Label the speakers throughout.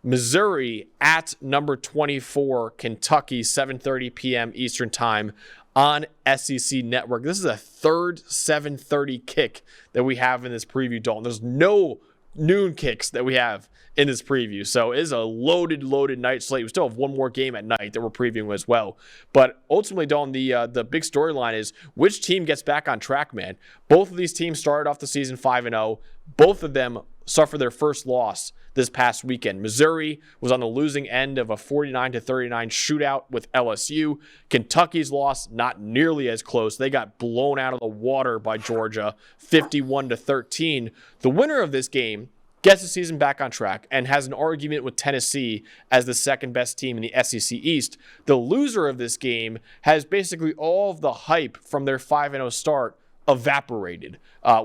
Speaker 1: Missouri at number 24, Kentucky, 7:30 p.m. Eastern Time on SEC Network. This is a third 7:30 kick that we have in this preview, Dalton. There's no noon kicks that we have in this preview. So it is a loaded night slate. We still have one more game at night that we're previewing as well. But ultimately, Dalton, the big storyline is which team gets back on track, man. Both of these teams started off the season 5-0. Both of them suffered their first loss this past weekend. Missouri was on the losing end of a 49-39 shootout with LSU. Kentucky's loss, not nearly as close. They got blown out of the water by Georgia, 51-13. The winner of this game gets the season back on track and has an argument with Tennessee as the second best team in the SEC East. The loser of this game has basically all of the hype from their 5-0 start evaporated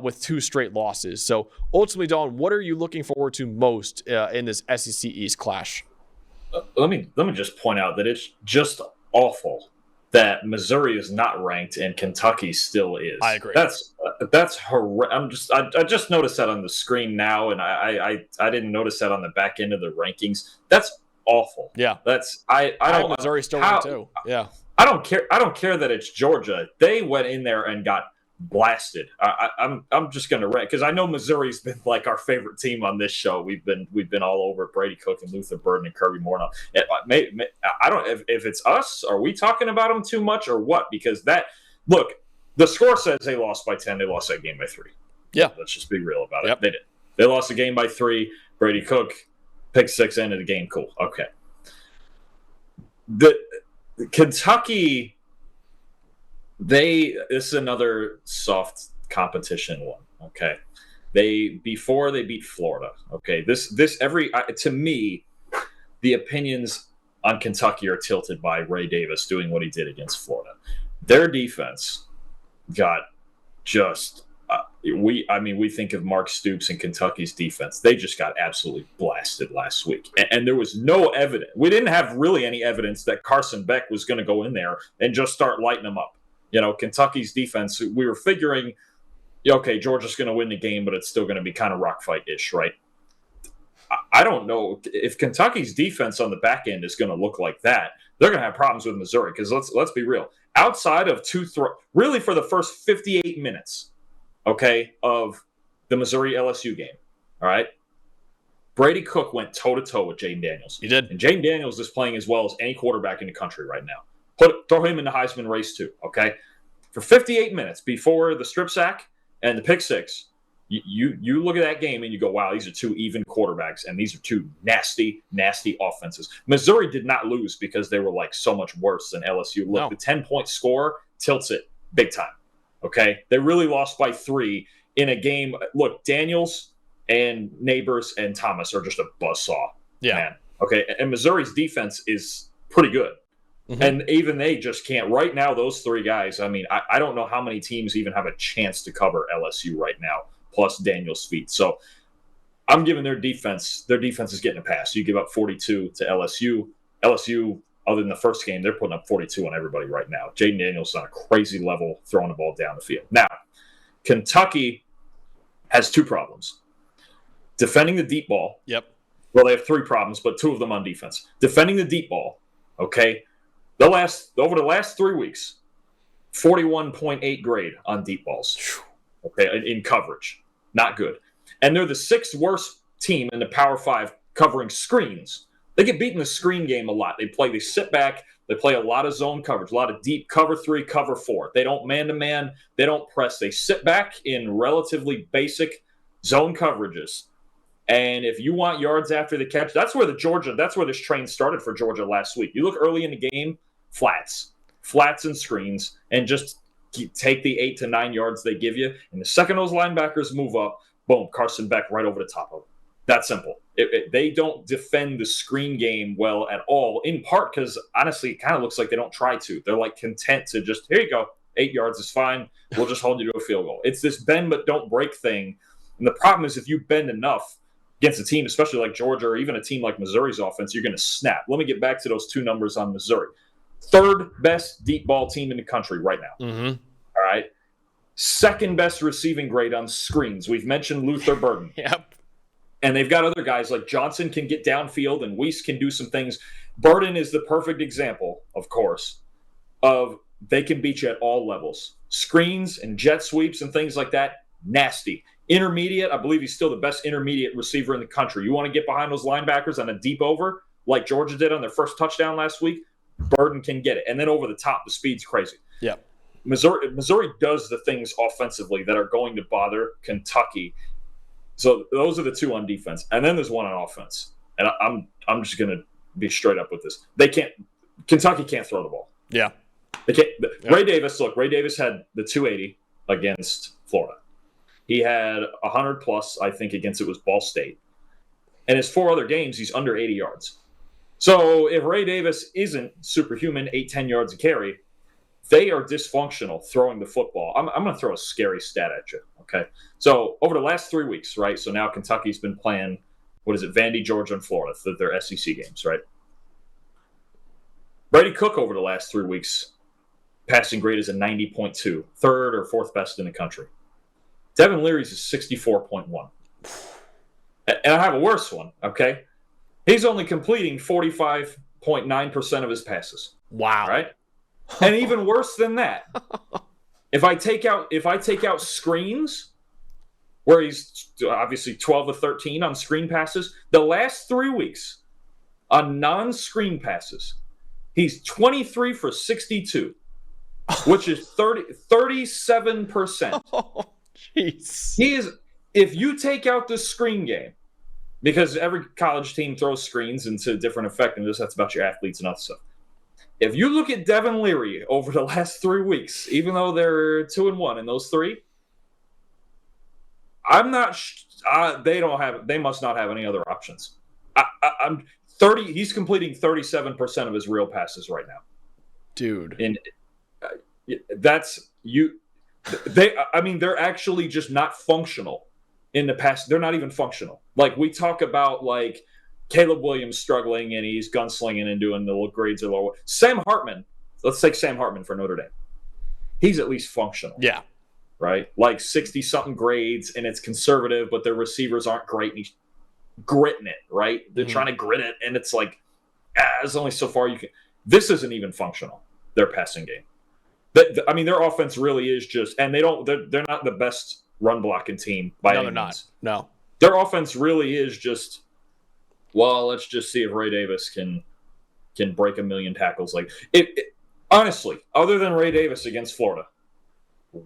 Speaker 1: with 2 straight losses. So ultimately, Dalton, what are you looking forward to most in this SEC East clash?
Speaker 2: Let me just point out that it's just awful that Missouri is not ranked and Kentucky still is.
Speaker 1: I agree.
Speaker 2: That's horrendous. I just noticed that on the screen now, and I didn't notice that on the back end of the rankings. That's awful.
Speaker 1: Yeah.
Speaker 2: I don't know.
Speaker 1: Missouri still ranked too. Yeah.
Speaker 2: I don't care that it's Georgia. They went in there and got blasted. I'm just going to rank because I know Missouri's been like our favorite team on this show. We've been all over Brady Cook and Luther Burden and Kirby Moore. I don't if it's us. Are we talking about them too much or what? Because look, the score says they lost by 10. They lost that game by 3.
Speaker 1: Yeah,
Speaker 2: let's just be real about it.
Speaker 1: Yep.
Speaker 2: They did. They lost the game by 3. Brady Cook pick 6 end of the game. Cool. Okay. The Kentucky. This is another soft competition one. Okay, before they beat Florida. Okay, to me, the opinions on Kentucky are tilted by Ray Davis doing what he did against Florida. Their defense got just we think of Mark Stoops and Kentucky's defense. They just got absolutely blasted last week, and there was no evidence. We didn't have really any evidence that Carson Beck was going to go in there and just start lighting them up. You know, Kentucky's defense, we were figuring, okay, Georgia's going to win the game, but it's still going to be kind of rock fight-ish, right? I don't know. If Kentucky's defense on the back end is going to look like that, they're going to have problems with Missouri because let's be real. Outside of really for the first 58 minutes, okay, of the Missouri-LSU game, all right, Brady Cook went toe-to-toe with Jaden Daniels.
Speaker 1: He did.
Speaker 2: And Jaden Daniels is playing as well as any quarterback in the country right now. Throw him in the Heisman race too, okay? For 58 minutes before the strip sack and the pick 6, you look at that game and you go, wow, these are 2 even quarterbacks and these are 2 nasty, nasty offenses. Missouri did not lose because they were like so much worse than LSU. Look,
Speaker 1: No.
Speaker 2: The 10-point score tilts it big time, okay? They really lost by 3 in a game. Look, Daniels and Neighbors and Thomas are just a buzzsaw, man. Okay, and Missouri's defense is pretty good. Mm-hmm. And even they just can't. Right now, those 3 guys, I mean, I don't know how many teams even have a chance to cover LSU right now, plus Daniel's feet. So I'm giving their defense is getting a pass. You give up 42 to LSU. LSU, other than the first game, they're putting up 42 on everybody right now. Jaden Daniels on a crazy level throwing the ball down the field. Now, Kentucky has 2 problems. Defending the deep ball.
Speaker 1: Yep.
Speaker 2: Well, they have 3 problems, but 2 of them on defense. Defending the deep ball, okay? Over the last 3 weeks, 41.8 grade on deep balls, okay, in coverage. Not good. And they're the 6th worst team in the Power 5 covering screens. They get beat in the screen game a lot. They sit back, they play a lot of zone coverage, a lot of deep cover 3, cover 4. They don't man-to-man, they don't press. They sit back in relatively basic zone coverages. And if you want yards after the catch, that's where this train started for Georgia last week. You look early in the game, flats and screens, and just take the 8 to 9 yards they give you. And the second those linebackers move up, boom, Carson Beck right over the top of them. That simple. They don't defend the screen game well at all, in part because, honestly, it kind of looks like they don't try to. They're like content to just, here you go, 8 yards is fine. We'll just hold you to a field goal. It's this bend but don't break thing. And the problem is if you bend enough against a team, especially like Georgia or even a team like Missouri's offense, you're going to snap. Let me get back to those 2 numbers on Missouri. 3rd best deep ball team in the country right now.
Speaker 1: Mm-hmm.
Speaker 2: All right. 2nd best receiving grade on screens. We've mentioned Luther Burden.
Speaker 1: Yep.
Speaker 2: And they've got other guys like Johnson can get downfield and Weiss can do some things. Burden is the perfect example, of course, of they can beat you at all levels. Screens and jet sweeps and things like that, nasty. Intermediate, I believe he's still the best intermediate receiver in the country. You want to get behind those linebackers on a deep over, like Georgia did on their first touchdown last week, Burden can get it. And then over the top, the speed's crazy.
Speaker 1: Yeah.
Speaker 2: Missouri does the things offensively that are going to bother Kentucky. So those are the two on defense. And then there's one on offense. And I'm just going to be straight up with this. Kentucky can't throw the ball.
Speaker 1: Yeah.
Speaker 2: They can't. Ray Davis had the 280 against Florida. He had 100 plus, I think, against it was Ball State. And his 4 other games, he's under 80 yards. So if Ray Davis isn't superhuman, 8-10 yards a carry, they are dysfunctional throwing the football. I'm going to throw a scary stat at you, okay? So over the last 3 weeks, right? So now Kentucky's been playing, Vandy, Georgia, and Florida, their SEC games, right? Brady Cook over the last 3 weeks, passing grade is a 90.2, third or fourth best in the country. Devin Leary's is 64.1. And I have a worse one, okay? He's only completing 45.9% of his passes.
Speaker 1: Wow.
Speaker 2: Right? And even worse than that, if I take out screens, where he's obviously 12 to 13 on screen passes, the last 3 weeks on non-screen passes, he's 23 for 62, which is 37%.
Speaker 1: Oh, jeez.
Speaker 2: He is, if you take out the screen game, because every college team throws screens into different effectiveness, that's about your athletes and other stuff. If you look at Devin Leary over the last 3 weeks, even though they're 2-1 in those 3, I'm not. They must not have any other options. I'm 30. He's completing 37% of his real passes right now,
Speaker 1: dude.
Speaker 2: And that's you. They're actually just not functional in the past. They're not even functional. Like we talk about, like Caleb Williams struggling and he's gunslinging and doing the grades are low. Sam Hartman. Let's take Sam Hartman for Notre Dame. He's at least functional.
Speaker 1: Yeah.
Speaker 2: Right? Like 60-something grades, and it's conservative, but their receivers aren't great, and he's gritting it, right? They're trying to grit it, and it's like, there's only so far you can. This isn't even functional, their passing game. Their offense really is just, and they're not the best run blocking team by any means.
Speaker 1: No, they're not. No.
Speaker 2: Their offense really is just, well, let's just see if Ray Davis can break 1 million tackles. Like honestly, other than Ray Davis against Florida,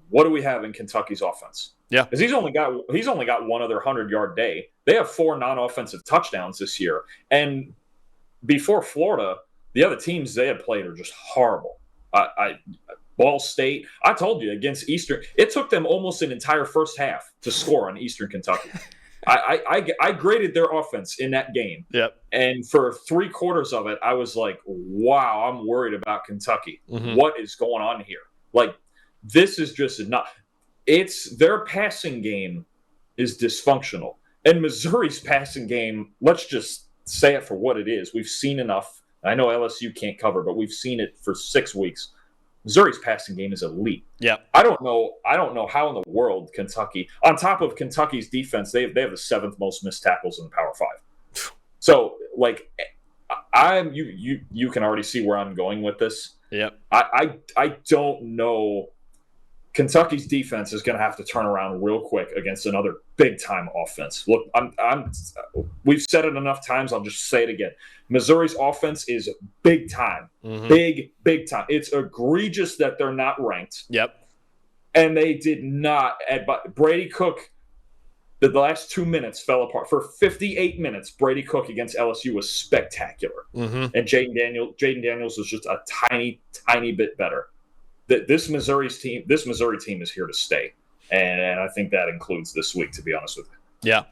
Speaker 2: what do we have in Kentucky's offense?
Speaker 1: Yeah,
Speaker 2: because he's only got one other 100-yard day. They have 4 non-offensive touchdowns this year, and before Florida, the other teams they had played are just horrible. Ball State, I told you, against Eastern, it took them almost an entire first half to score on Eastern Kentucky. I graded their offense in that game.
Speaker 1: Yep. And
Speaker 2: for 3 quarters of it, I was like, wow, I'm worried about Kentucky. Mm-hmm. What is going on here? Like, this is just not – their passing game is dysfunctional. And Missouri's passing game, let's just say it for what it is. We've seen enough. I know LSU can't cover, but we've seen it for 6 weeks. Missouri's passing game is elite.
Speaker 1: Yeah.
Speaker 2: I don't know how in the world Kentucky, on top of Kentucky's defense, they have the 7th most missed tackles in the Power 5. So, like, you can already see where I'm going with this.
Speaker 1: Yep.
Speaker 2: I don't know. Kentucky's defense is going to have to turn around real quick against another big-time offense. Look, we've said it enough times. I'll just say it again. Missouri's offense is big time, big time. It's egregious that they're not ranked.
Speaker 1: Yep.
Speaker 2: And they did not. Brady Cook, the last 2 minutes fell apart. For 58 minutes, Brady Cook against LSU was spectacular. Mm-hmm. And Jaden Daniels was just a tiny, tiny bit better. This Missouri team is here to stay, and I think that includes this week, to be honest with you.
Speaker 1: Yeah,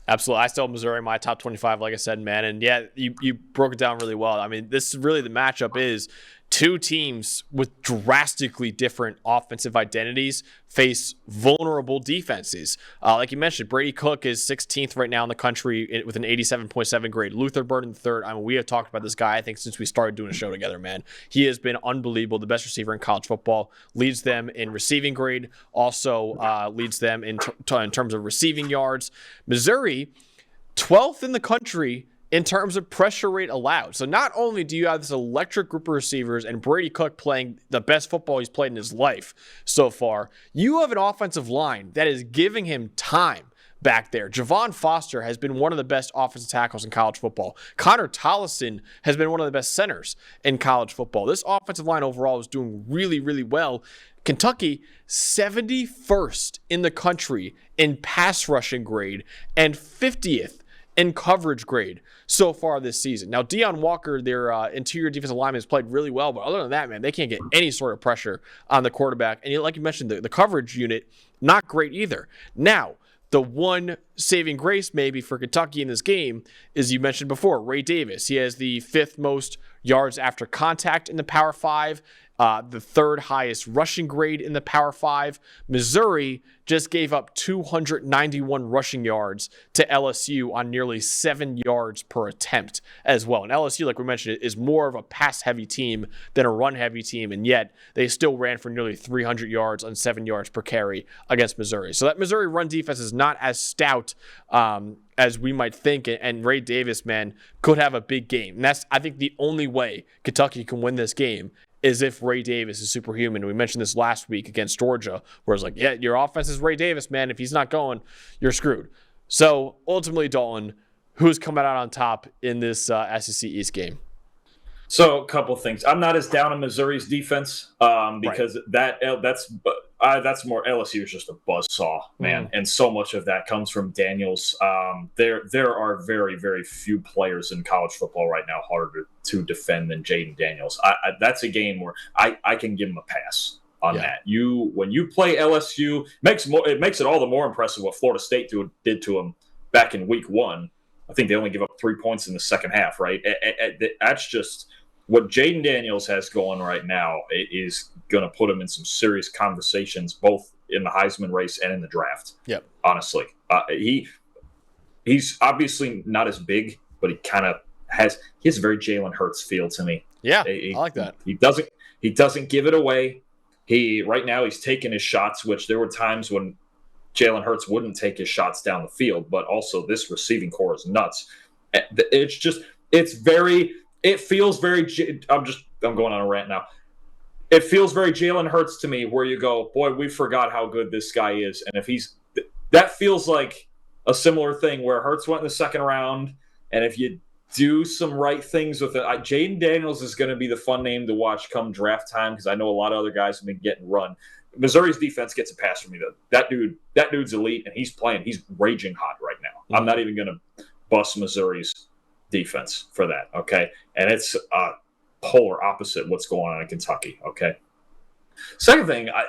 Speaker 1: absolutely. I still have Missouri in my top 25, like I said, man. And yeah, you broke it down really well. I mean, this is really the matchup is 2 teams with drastically different offensive identities face vulnerable defenses. Like you mentioned, Brady Cook is 16th right now in the country with an 87.7 grade. Luther Burden III. I mean, we have talked about this guy, I think, since we started doing a show together, man. He has been unbelievable, the best receiver in college football. Leads them in receiving grade. Also leads them in terms of receiving yards. Missouri, 12th in the country in terms of pressure rate allowed. So not only do you have this electric group of receivers and Brady Cook playing the best football he's played in his life so far, you have an offensive line that is giving him time back there. Javon Foster has been one of the best offensive tackles in college football. Connor Tollison has been one of the best centers in college football. This offensive line overall is doing really, really well. Kentucky, 71st in the country in pass rushing grade and 50th in coverage grade so far this season. Now, Deion Walker, their interior defensive lineman, has played really well, but other than that, man, they can't get any sort of pressure on the quarterback. And like you mentioned, the coverage unit, not great either. Now, the one saving grace maybe for Kentucky in this game is, you mentioned before, Ray Davis. He has the 5th most yards after contact in the Power 5, the 3rd highest rushing grade in the Power 5. Missouri just gave up 291 rushing yards to LSU on nearly 7 yards per attempt as well. And LSU, like we mentioned, is more of a pass-heavy team than a run-heavy team, and yet they still ran for nearly 300 yards on 7 yards per carry against Missouri. So that Missouri run defense is not as stout as we might think, and Ray Davis, man, could have a big game. And that's, I think, the only way Kentucky can win this game is if Ray Davis is superhuman. We mentioned this last week against Georgia, where it's like, yeah, your offense is Ray Davis, man. If he's not going, you're screwed. So ultimately, Dalton, who's coming out on top in this SEC East game?
Speaker 2: So a couple of things. I'm not as down on Missouri's defense because that's more, LSU is just a buzzsaw, man. And so much of that comes from Daniels. There are very, very few players in college football right now harder to defend than Jaden Daniels. That's a game where I can give him a pass on that. When you play LSU, it makes it all the more impressive what Florida State did to him back in week 1. I think they only give up 3 points in the second half, right? That's just what Jaden Daniels has going right now. It is going to put him in some serious conversations, both in the Heisman race and in the draft. Yep. Honestly, he's obviously not as big, but he kind of has a very Jalen Hurts feel to me.
Speaker 1: Yeah, I like that.
Speaker 2: He doesn't give it away. Right now he's taking his shots, which there were times when Jalen Hurts wouldn't take his shots down the field, but also this receiving core is nuts. It feels very, I'm going on a rant now. It feels very Jalen Hurts to me, where you go, boy, we forgot how good this guy is. And that feels like a similar thing where Hurts went in the second round. And if you do some right things with it, Jaden Daniels is going to be the fun name to watch come draft time, because I know a lot of other guys have been getting run. Missouri's defense gets a pass from me, though. That dude's elite, and he's raging hot right now. Mm-hmm. I'm not even going to bust Missouri's defense for that, okay? And it's polar opposite what's going on in Kentucky, okay? Second thing, I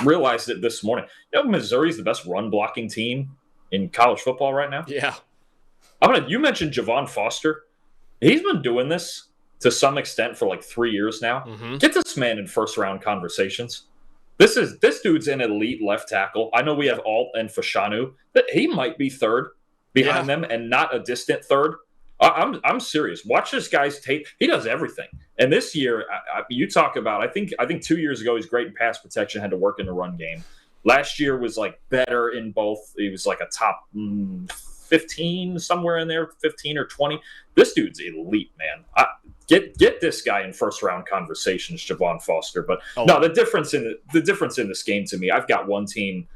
Speaker 2: realized it this morning. Missouri's the best run-blocking team in college football right now.
Speaker 1: Yeah.
Speaker 2: You mentioned Javon Foster. He's been doing this to some extent for like 3 years now. Mm-hmm. Get this man in first-round conversations. This dude's an elite left tackle. I know we have Alt and Fashanu, but he might be third behind them, and not a distant third. I'm serious. Watch this guy's tape. He does everything. And this year, you talk about, I think 2 years ago, he's great in pass protection, had to work in the run game. Last year was like better in both. He was like a top 15, somewhere in there, 15 or 20. This dude's elite, man. Get this guy in first round conversations, Javon Foster. But the difference in this game to me, I've got one team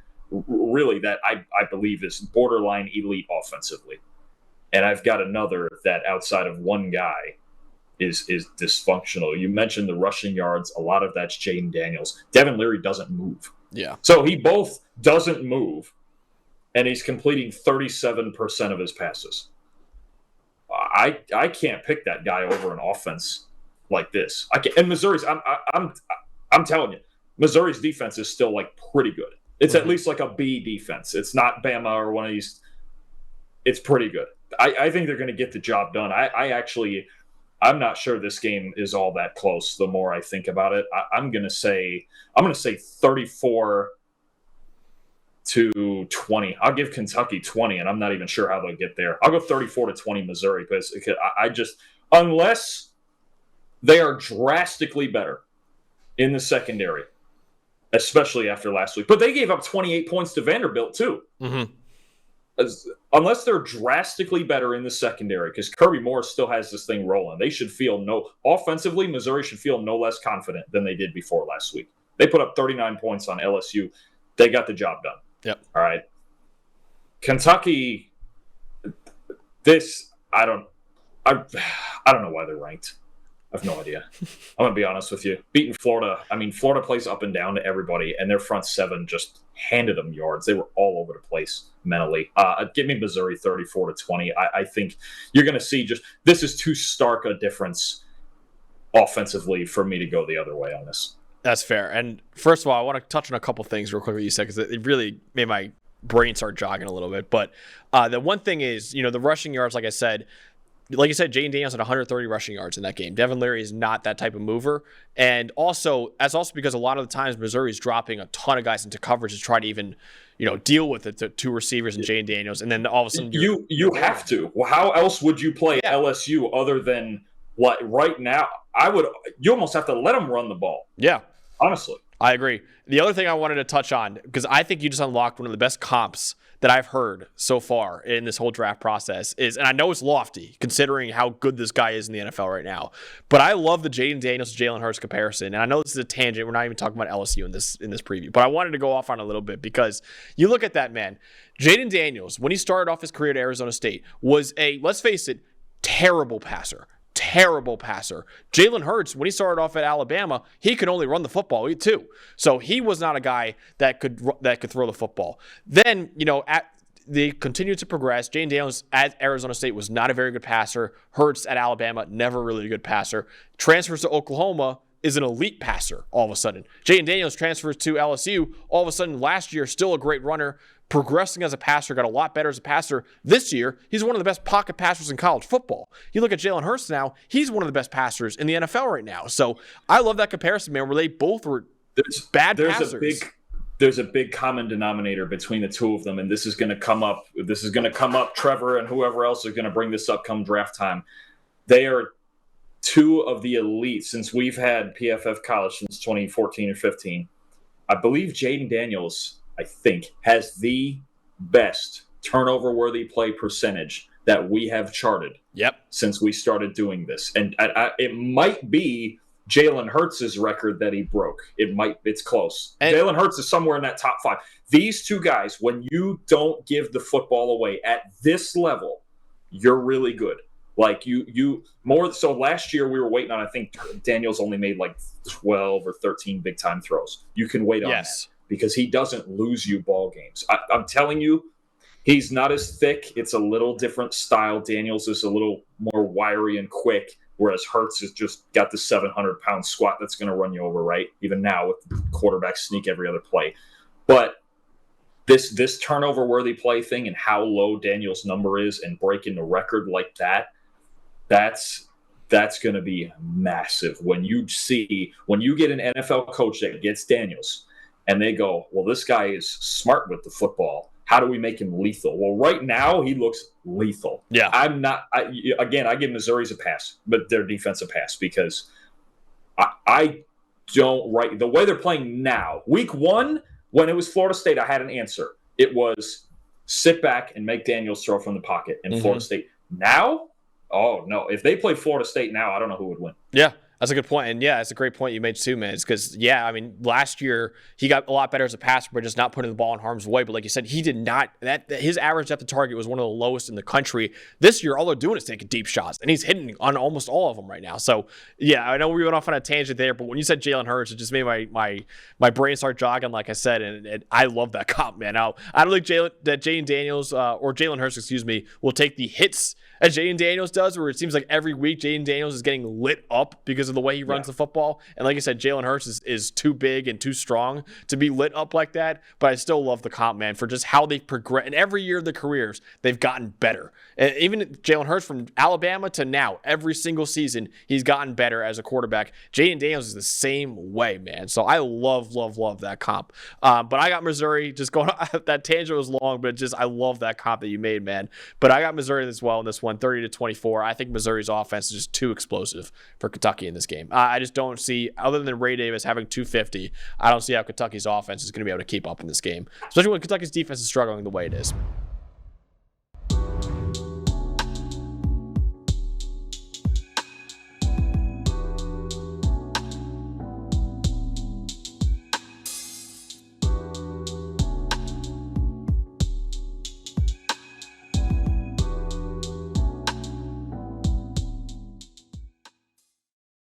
Speaker 2: really that I believe is borderline elite offensively, and I've got another that outside of one guy is dysfunctional. You mentioned the rushing yards. A lot of that's Jaden Daniels. Devin Leary doesn't move.
Speaker 1: Yeah.
Speaker 2: So he both doesn't move, and he's completing 37% of his passes. I can't pick that guy over an offense like this. And Missouri's, I'm telling you, Missouri's defense is still like pretty good. It's at least like a B defense. It's not Bama or one of these. It's pretty good. I think they're going to get the job done. I'm not sure this game is all that close. The more I think about it, I'm going to say 34 to 20. I'll give Kentucky 20, and I'm not even sure how they'll get there. I'll go 34 to 20 Missouri, because unless they are drastically better in the secondary, especially after last week. But they gave up 28 points to Vanderbilt too. Mm-hmm. unless they're drastically better in the secondary, because Kirby Morris still has this thing rolling. They should feel offensively, Missouri should feel no less confident than they did before last week. They put up 39 points on LSU. They got the job done.
Speaker 1: Yep.
Speaker 2: All right. Kentucky, I don't know why they're ranked. I have no idea. I'm going to be honest with you. Beating Florida, Florida plays up and down to everybody, and their front seven just handed them yards. They were all over the place mentally. Give me Missouri 34-20. I think you're going to see this is too stark a difference offensively for me to go the other way on this.
Speaker 1: That's fair. And first of all, I want to touch on a couple things real quick what you said, because it really made my brain start jogging a little bit. But the one thing is, the rushing yards, like you said, Jaden Daniels had 130 rushing yards in that game. Devin Leary is not that type of mover. And that's also because a lot of the times Missouri is dropping a ton of guys into coverage to try to even, deal with the two receivers and Jaden Daniels. And then all of a sudden
Speaker 2: you have to. Well, how else would you play LSU other than what right now? You almost have to let them run the ball.
Speaker 1: Yeah.
Speaker 2: Honestly.
Speaker 1: I agree. The other thing I wanted to touch on, because I think you just unlocked one of the best comps that I've heard so far in this whole draft process is, and I know it's lofty considering how good this guy is in the NFL right now, but I love the Jaden Daniels to Jalen Hurts comparison. And I know this is a tangent. We're not even talking about LSU in this preview, but I wanted to go off on a little bit because you look at that, man. Jaden Daniels, when he started off his career at Arizona State, was let's face it, terrible passer. Jalen Hurts, when he started off at Alabama, he could only run the football too. So he was not a guy that could throw the football. Then, they continued to progress. Jaden Daniels at Arizona State was not a very good passer. Hurts at Alabama, never really a good passer. Transfers to Oklahoma, is an elite passer all of a sudden. Jaden Daniels transfers to LSU. All of a sudden, last year, still a great runner, progressing as a passer, got a lot better as a passer. This year, he's one of the best pocket passers in college football. You look at Jalen Hurts now, he's one of the best passers in the NFL right now. So I love that comparison, man, where they both were bad passers.
Speaker 2: There's a big common denominator between the two of them, and this is going to come up. Trevor and whoever else is going to bring this up come draft time. They are two of the elite since we've had PFF college since 2014 or 15. I believe Jaden Daniels, has the best turnover-worthy play percentage that we have charted since we started doing this. And it might be Jalen Hurts' record that he broke. It's close. And Jalen Hurts is somewhere in that top 5. These two guys, when you don't give the football away at this level, you're really good. Like you more. So last year we were waiting on, I think Daniels only made like 12 or 13 big time throws. You can wait on that because he doesn't lose you ball games. I'm telling you, he's not as thick. It's a little different style. Daniels is a little more wiry and quick, whereas Hurts has just got the 700-pound squat that's going to run you over, right? Even now with the quarterback sneak every other play. But this turnover-worthy play thing and how low Daniels' number is and breaking the record like that's going to be massive. When you get an NFL coach that gets Daniels and they go, well, this guy is smart with the football. How do we make him lethal? Well, right now he looks lethal.
Speaker 1: Yeah.
Speaker 2: I give Missouri's a pass, but their defense a pass because I don't the way they're playing now. Week 1, when it was Florida State, I had an answer. It was sit back and make Daniels throw from the pocket in Florida State. Now, oh, no. If they play Florida State now, I don't know who would win.
Speaker 1: Yeah, that's a good point. And, yeah, it's a great point you made too, man. It's because, last year he got a lot better as a passer, but just not putting the ball in harm's way. But like you said, he did not – his average depth of target was one of the lowest in the country. This year, all they're doing is taking deep shots, and he's hitting on almost all of them right now. So, yeah, I know we went off on a tangent there, but when you said Jalen Hurts, it just made my brain start jogging, like I said, and I love that comp, man. Now, I don't think Jaden Daniels or Jalen Hurts, will take the hits as Jaden Daniels does, where it seems like every week Jaden Daniels is getting lit up because of the way he runs the football. And like I said, Jalen Hurts is too big and too strong to be lit up like that. But I still love the comp, man, for just how they've progressed. And every year of their careers, they've gotten better. And even Jalen Hurts from Alabama to now, every single season, he's gotten better as a quarterback. Jaden Daniels is the same way, man. So I love that comp. But I got Missouri. Just going – that tangent was long, but I love that comp that you made, man. But I got Missouri as well in this one. 30-24. I think Missouri's offense is just too explosive for Kentucky in this game. I just don't see, other than Ray Davis having 250, I don't see how Kentucky's offense is going to be able to keep up in this game, especially when Kentucky's defense is struggling the way it is.